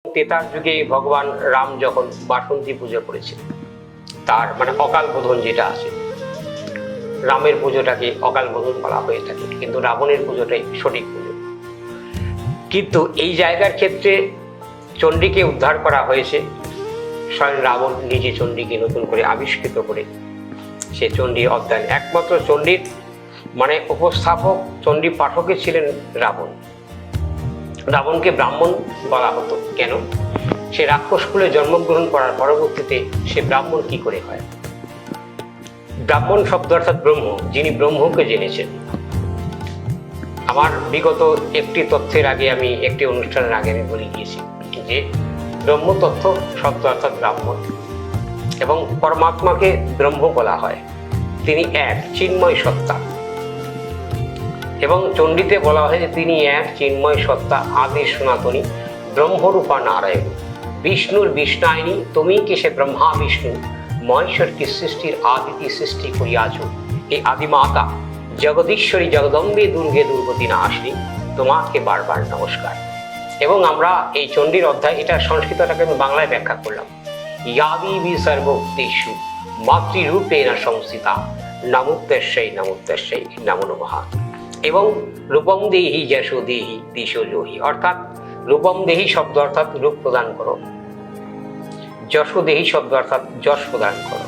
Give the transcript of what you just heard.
তেতার যুগে ভগবান রাম যখন বাসন্তী পুজো করেছিলেন, তার মানে অকাল বোধন যেটা আছে, রামের পুজোটাকে অকাল বোধন বলা হয়ে থাকে, কিন্তু রাবণের পুজোটাই সঠিক পুজো। কিন্তু এই জায়গার ক্ষেত্রে চণ্ডীকে উদ্ধার করা হয়েছে, স্বয়ং রাবণ নিজে চণ্ডীকে নতুন করে আবিষ্কৃত করে সে চণ্ডী অধ্যয়ন, একমাত্র চণ্ডীর মানে উপস্থাপক চণ্ডী পাঠকে ছিলেন রাবণ। রাবণকে ব্রাহ্মণ বলা হতো কেন? সে রাক্ষস কুলে জন্মগ্রহণ করার পরবর্তীতে সে ব্রাহ্মণ কি করে হয়? ব্রাহ্মণ শব্দ অর্থাৎ ব্রহ্ম, যিনি ব্রহ্মকে জেনেছেন। আমার বিগত একটি তথ্যের আগে আমি একটি অনুষ্ঠানের আগে আমি বলে গিয়েছি যে ব্রহ্মতত্ত্ব শব্দ অর্থাৎ ব্রাহ্মণ, এবং পরমাত্মাকে ব্রহ্ম বলা হয়। তিনি এক চিন্ময় সত্তা, এবং চণ্ডীতে বলা হয় যে তিনি এক চিন্ময় সত্তা, আদি সনাতনী, ব্রহ্মরূপা নারায়ণ, বিষ্ণুর বিষ্ণায়নী, তুমি কি সে ব্রহ্মা বিষ্ণু মহেশ্বর কি সৃষ্টির আদিতি সৃষ্টি করিয়াছ, এই আদিমাতা জগদীশ্বরী জগদম্বে দুর্গে দুর্গতি নাশিনী, তোমাকে বারবার নমস্কার। এবং আমরা এই চণ্ডীর অধ্যায়, এটা সংস্কৃতটাকে আমি বাংলায় ব্যাখ্যা করলাম। ইয়াবি সর্বভূতেষু মাতৃরূপেণ সংস্থিতা, নমোস্তেই নমোস্তেই নমো নমঃ। এবং রূপম দেহি যশো দেহি দিশো জহি, অর্থাৎ রূপম দেহি শব্দ অর্থাৎ রূপ প্রদান করো, যশো দেহি শব্দ অর্থাৎ যশ প্রদান করো।